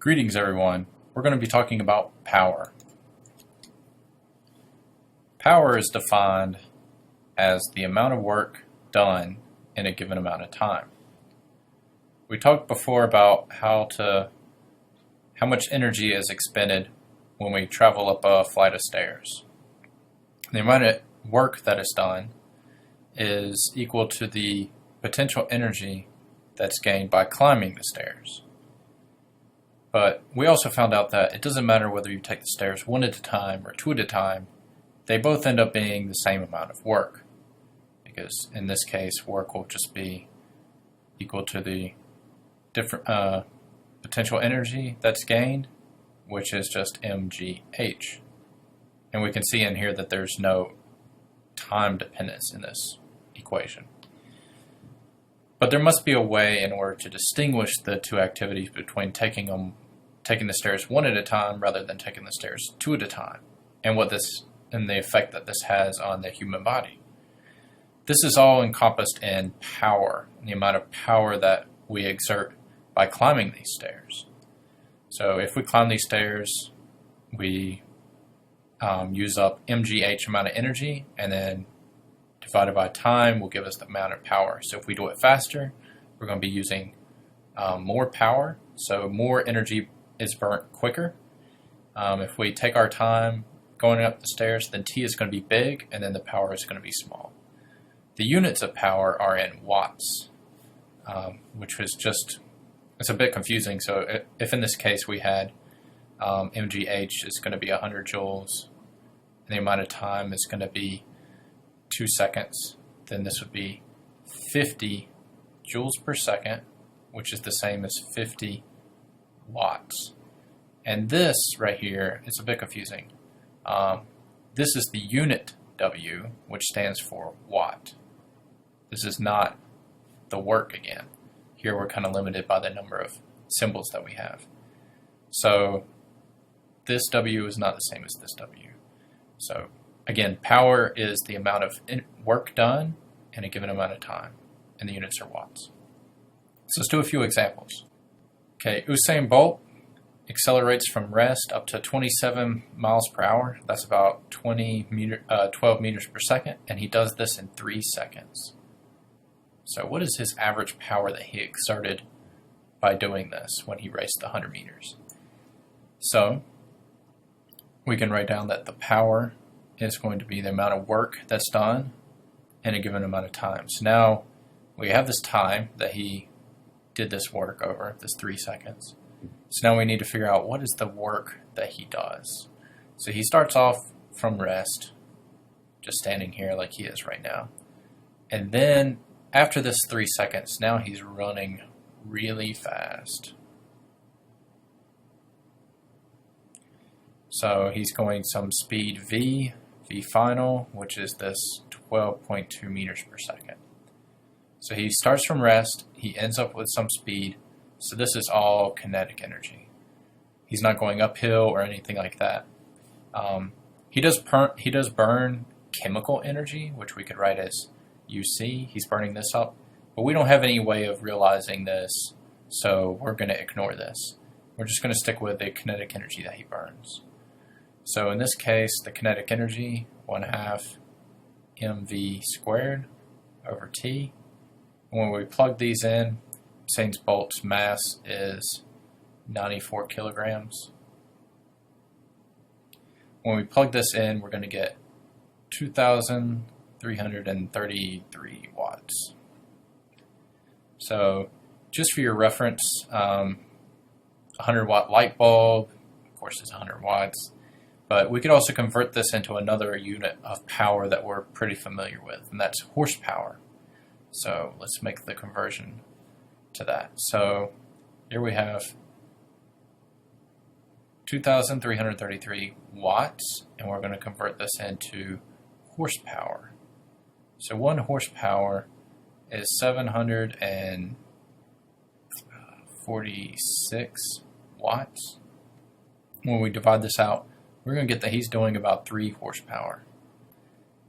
Greetings everyone. We're going to be talking about power. Power is defined as the amount of work done in a given amount of time. We talked before about how much energy is expended when we travel up a flight of stairs. The amount of work that is done is equal to the potential energy that's gained by climbing the stairs. But we also found out that it doesn't matter whether you take the stairs one at a time or two at a time, they both end up being the same amount of work. Because in this case, work will just be equal to the different potential energy that's gained, which is just mgh. And we can see in here that there's no time dependence in this equation. But there must be a way in order to distinguish the two activities between taking the stairs one at a time rather than taking the stairs two at a time, and the effect that this has on the human body. This is all encompassed in power, the amount of power that we exert by climbing these stairs. So if we climb these stairs, we use up mgh amount of energy, and then divided by time will give us the amount of power. So if we do it faster, we're going to be using more power, so more energy is burnt quicker. If we take our time going up the stairs, then T is going to be big, and then the power is going to be small. The units of power are in watts, which was it's a bit confusing. So if in this case we had mgh is going to be 100 joules, and the amount of time is going to be 2 seconds, then this would be 50 joules per second, which is the same as 50 watts. And this right here is a bit confusing. This is the unit W, which stands for watt. This is not the work again. Here we're kind of limited by the number of symbols that we have. So this W is not the same as this W. So again, power is the amount of work done in a given amount of time, and the units are watts. So let's do a few examples. Okay, Usain Bolt accelerates from rest up to 27 miles per hour. That's about 12 meters per second, and he does this in 3 seconds. So what is his average power that he exerted by doing this when he raced the 100 meters? So we can write down that the power is going to be the amount of work that's done in a given amount of time. So now we have this time that he did this work over, this 3 seconds. So now we need to figure out what is the work that he does. So he starts off from rest, just standing here like he is right now. And then after this 3 seconds, now he's running really fast. So he's going some speed V final, which is this 12.2 meters per second. So he starts from rest, he ends up with some speed, so this is all kinetic energy. He's not going uphill or anything like that. He does burn chemical energy, which we could write as UC. He's burning this up, but we don't have any way of realizing this, so we're going to ignore this. We're just going to stick with the kinetic energy that he burns. So in this case, the kinetic energy, 1/2 mv squared over T. And when we plug these in, Usain Bolt's mass is 94 kilograms. When we plug this in, we're going to get 2,333 watts. So just for your reference, 100 watt light bulb, of course, is 100 watts. But we could also convert this into another unit of power that we're pretty familiar with, and that's horsepower. So let's make the conversion to that. So here we have 2,333 watts, and we're going to convert this into horsepower. So 1 horsepower is 746 watts. When we divide this out, we're going to get that he's doing about 3 horsepower.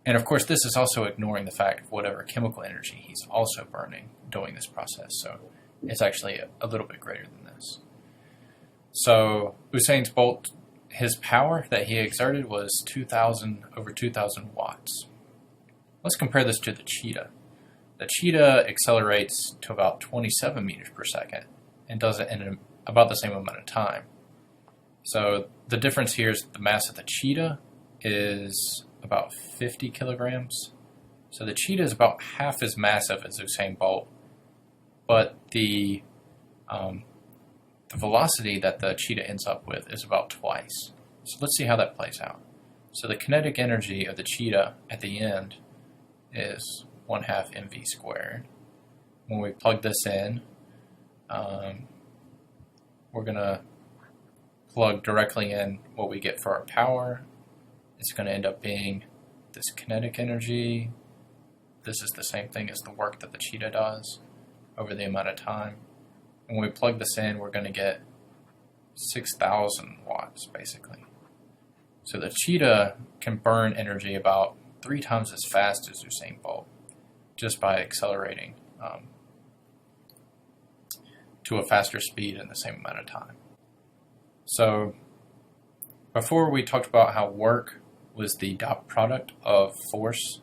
And of course, this is also ignoring the fact of whatever chemical energy he's also burning during this process. So it's actually a little bit greater than this. So Usain Bolt, his power that he exerted was 2,000 watts. Let's compare this to the cheetah. The cheetah accelerates to about 27 meters per second and does it in about the same amount of time. So the difference here is the mass of the cheetah is about 50 kilograms. So the cheetah is about half as massive as Usain Bolt, but the velocity that the cheetah ends up with is about twice. So let's see how that plays out. So the kinetic energy of the cheetah at the end is 1/2 mv squared. When we plug this in, we're going to plug directly in what we get for our power. It's going to end up being this kinetic energy. This is the same thing as the work that the cheetah does over the amount of time. And when we plug this in, we're going to get 6,000 watts, basically. So the cheetah can burn energy about 3 times as fast as Usain Bolt, just by accelerating to a faster speed in the same amount of time. So before we talked about how work was the dot product of force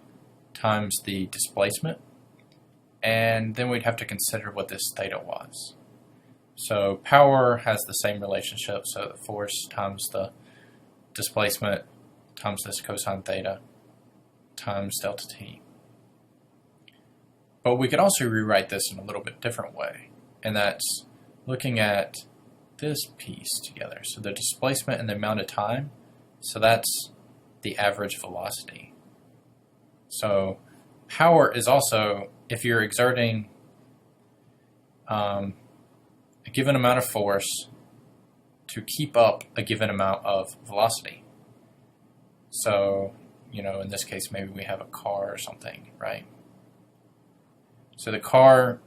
times the displacement, and then we'd have to consider what this theta was. So power has the same relationship, so the force times the displacement times this cosine theta times delta t. But we could also rewrite this in a little bit different way, and that's looking at this piece together. So the displacement and the amount of time, so that's the average velocity. So power is also, if you're exerting a given amount of force to keep up a given amount of velocity. So, in this case, maybe we have a car or something, right? So the car,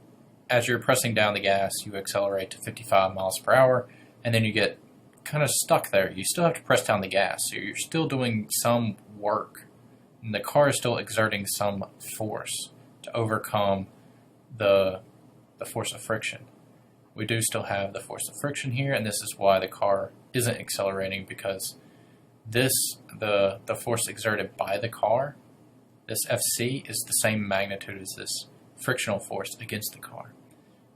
as you're pressing down the gas, you accelerate to 55 miles per hour, and then you get kind of stuck there. You still have to press down the gas, so you're still doing some work, and the car is still exerting some force to overcome the force of friction. We do still have the force of friction here, and this is why the car isn't accelerating, because the force exerted by the car, this Fc, is the same magnitude as this frictional force against the car.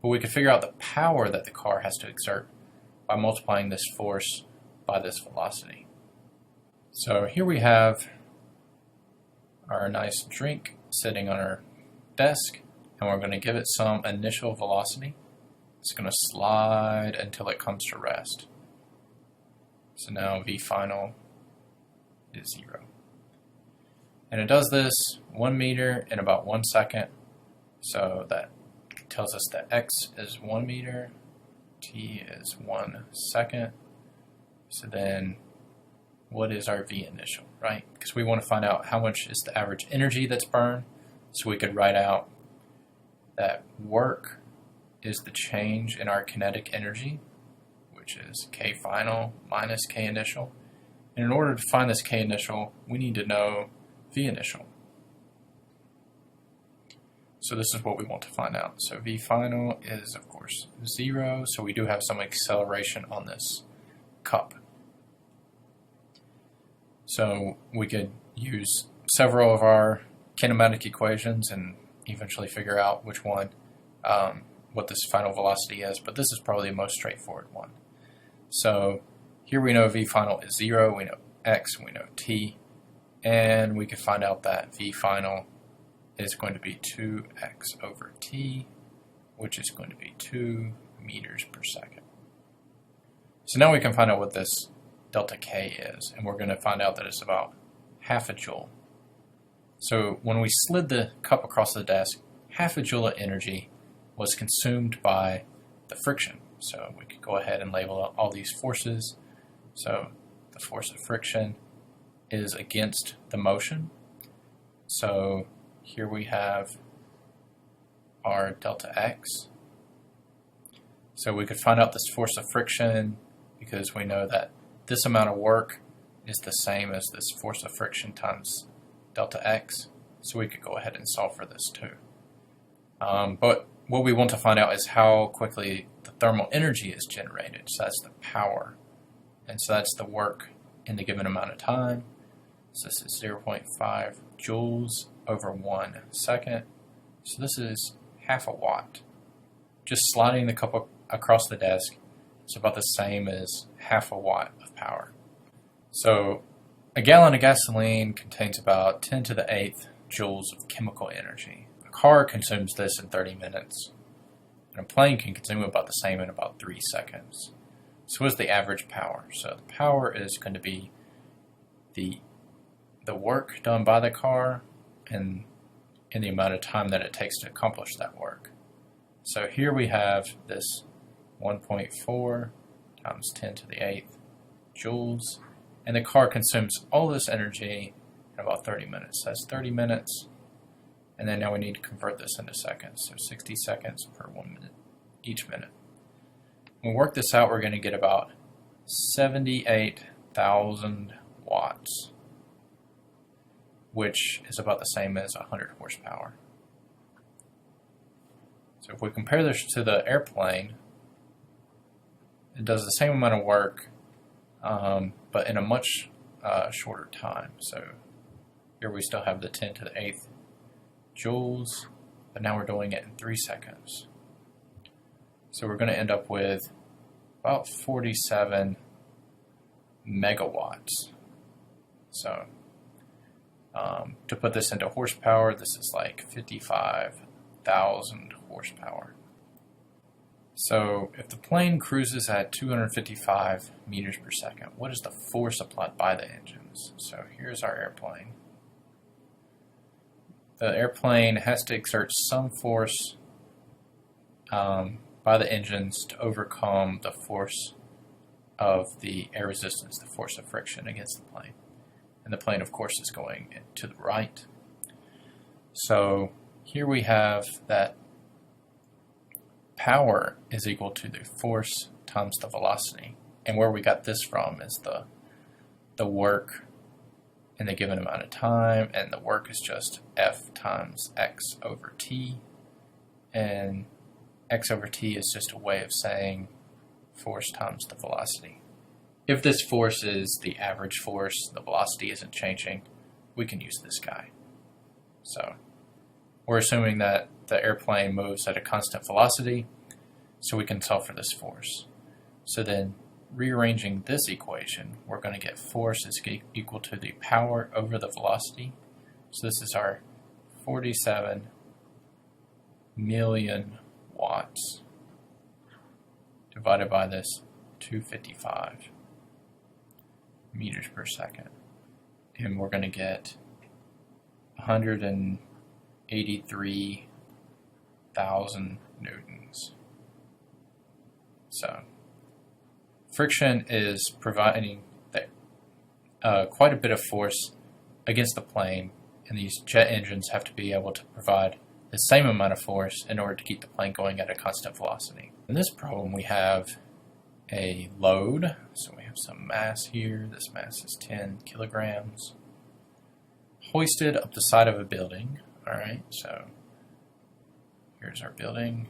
But we can figure out the power that the car has to exert by multiplying this force by this velocity. So here we have our nice drink sitting on our desk, and we're going to give it some initial velocity. It's going to slide until it comes to rest. So now V final is 0. And it does this 1 meter in about 1 second. So that tells us that x is 1 meter, t is 1 second. So then what is our V initial, right? Because we want to find out how much is the average energy that's burned. So we could write out that work is the change in our kinetic energy, which is K final minus K initial. And in order to find this K initial, we need to know V initial. So this is what we want to find out. So V final is, of course, 0, so we do have some acceleration on this cup. So we could use several of our kinematic equations and eventually figure out which one, what this final velocity is, but this is probably the most straightforward one. So here we know V final is 0, we know x, we know t, and we can find out that V final is going to be 2x over t, which is going to be 2 meters per second. So now we can find out what this delta K is, and we're going to find out that it's about half a joule. So when we slid the cup across the desk, half a joule of energy was consumed by the friction. So we could go ahead and label all these forces. So the force of friction is against the motion. So here we have our delta x. So we could find out this force of friction because we know that this amount of work is the same as this force of friction times delta x. So we could go ahead and solve for this too. But what we want to find out is how quickly the thermal energy is generated. So that's the power. And so that's the work in the given amount of time. So this is 0.5 joules over 1 second. So this is half a watt. Just sliding the cup across the desk is about the same as half a watt of power. So a gallon of gasoline contains about 10 to the 8th joules of chemical energy. A car consumes this in 30 minutes. And a plane can consume about the same in about 3 seconds. So what's the average power? So the power is going to be the work done by the car and in the amount of time that it takes to accomplish that work. So here we have this 1.4 times 10 to the 8th joules, and the car consumes all this energy in about 30 minutes. That's 30 minutes, and then now we need to convert this into seconds. So 60 seconds per 1 minute, each minute. When we work this out, we're going to get about 78,000 watts, which is about the same as 100 horsepower. So if we compare this to the airplane, it does the same amount of work, but in a much shorter time. So here we still have the 10 to the 8th joules, but now we're doing it in 3 seconds. So we're going to end up with about 47 megawatts. So to put this into horsepower, this is like 55,000 horsepower. So if the plane cruises at 255 meters per second, what is the force applied by the engines? So here's our airplane. The airplane has to exert some force by the engines to overcome the force of the air resistance, the force of friction against the plane. And the plane, of course, is going to the right. So here we have that power is equal to the force times the velocity. And where we got this from is the work in the given amount of time, and the work is just F times x over t. And x over t is just a way of saying force times the velocity. If this force is the average force, the velocity isn't changing, we can use this guy. So we're assuming that the airplane moves at a constant velocity, so we can solve for this force. So then rearranging this equation, we're going to get force is equal to the power over the velocity. So this is our 47 million watts divided by this 255 meters per second. And we're going to get 183,000 newtons. So friction is providing quite a bit of force against the plane, and these jet engines have to be able to provide the same amount of force in order to keep the plane going at a constant velocity. In this problem, we have a load, so we have some mass here. This mass is 10 kilograms, hoisted up the side of a building. Alright, so here's our building.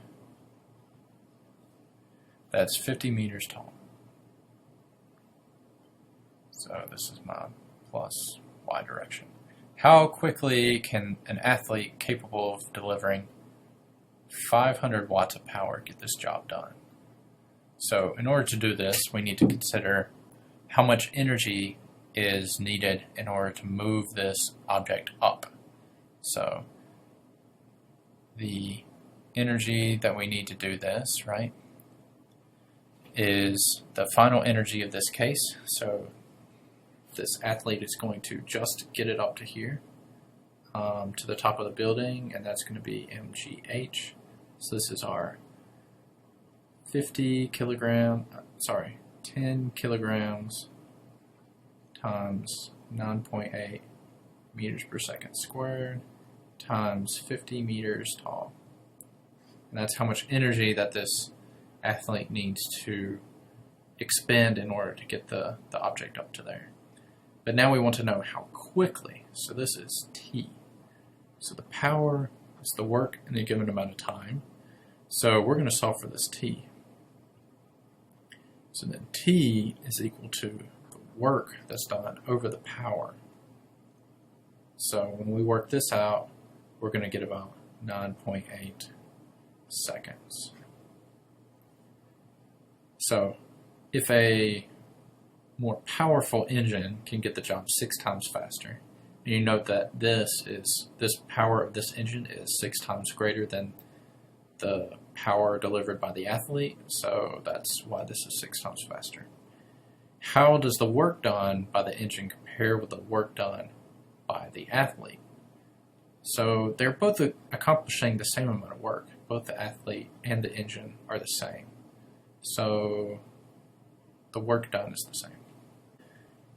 That's 50 meters tall. So this is my plus y direction. How quickly can an athlete capable of delivering 500 watts of power get this job done? So in order to do this, we need to consider how much energy is needed in order to move this object up. So the energy that we need to do this, right, is the final energy of this case. So this athlete is going to just get it up to here, to the top of the building, and that's going to be mgh. So this is our 10 kilograms times 9.8 meters per second squared times 50 meters tall. And that's how much energy that this athlete needs to expend in order to get the object up to there. But now we want to know how quickly. So this is T. So the power is the work in a given amount of time. So we're going to solve for this T. So then T is equal to the work that's done over the power. So when we work this out, we're going to get about 9.8 seconds. So if a more powerful engine can get the job 6 times faster, and you note that this power of this engine is 6 times greater than the power delivered by the athlete, so that's why this is 6 times faster. How does the work done by the engine compare with the work done by the athlete? So they're both accomplishing the same amount of work. Both the athlete and the engine are the same. So the work done is the same.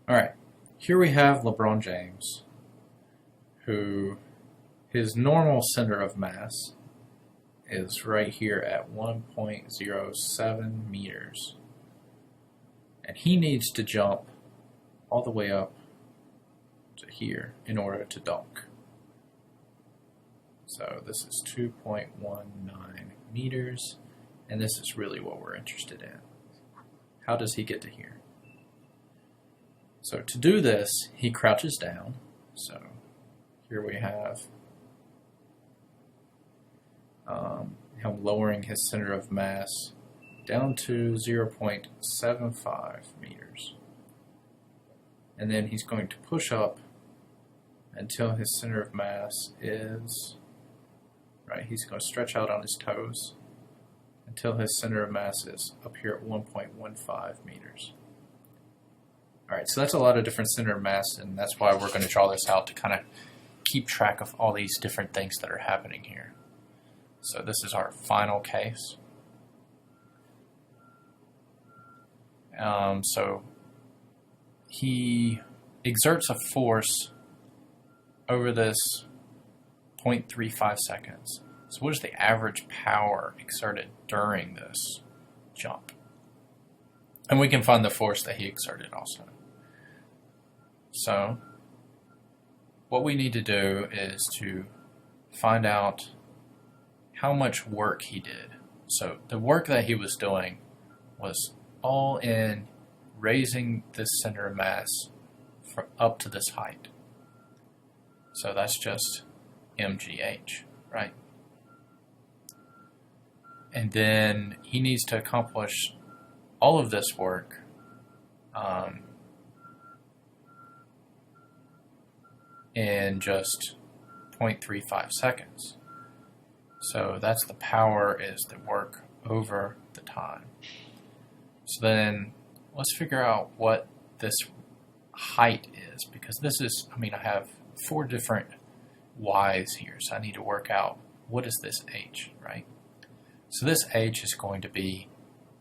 All right, here we have LeBron James, who his normal center of mass is right here at 1.07 meters. And he needs to jump all the way up to here in order to dunk. So this is 2.19 meters, and this is really what we're interested in. How does he get to here? So to do this, he crouches down. So here we have him lowering his center of mass down to 0.75 meters. And then he's going to push up until his center of mass is, right, he's going to stretch out on his toes until his center of mass is up here at 1.15 meters. All right, so that's a lot of different center of mass, and that's why we're going to draw this out to kind of keep track of all these different things that are happening here. So this is our final case. So he exerts a force over this 0.35 seconds. So what is the average power exerted during this jump? And we can find the force that he exerted also. So what we need to do is to find out how much work he did. So the work that he was doing was all in raising this center of mass from up to this height. So that's just mgh, right? And then he needs to accomplish all of this work in just 0.35 seconds. So that's the power is the work over the time. So then let's figure out what this height is, because this is, I have 4 different y's here, so I need to work out what is this h, right? So this h is going to be,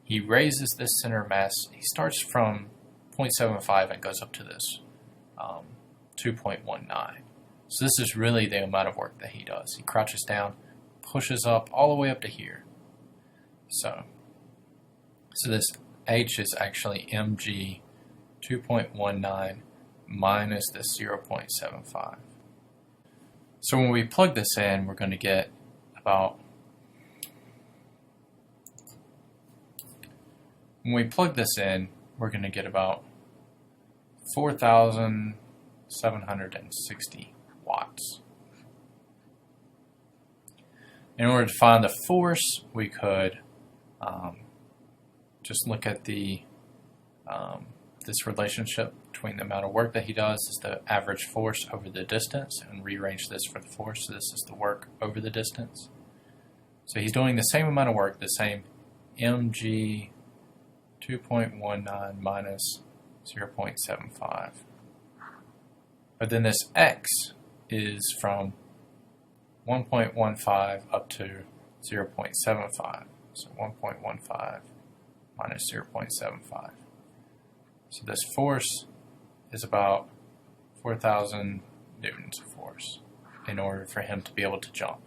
he raises this center mass, he starts from 0.75 and goes up to this 2.19. So this is really the amount of work that he does. He crouches down, pushes up all the way up to here. So this h is actually mg 2.19 minus this 0.75. So when we plug this in, we're going to get about, when we plug this in, we're going to get about 4,760 watts. In order to find the force, we could just look at the this relationship between the amount of work that he does is the average force over the distance, and rearrange this for the force. So this is the work over the distance. So he's doing the same amount of work, the same mg 2.19 minus 0.75. But then this x is from 1.15 up to 0.75. So 1.15 minus 0.75. So this force is about 4,000 newtons of force in order for him to be able to jump.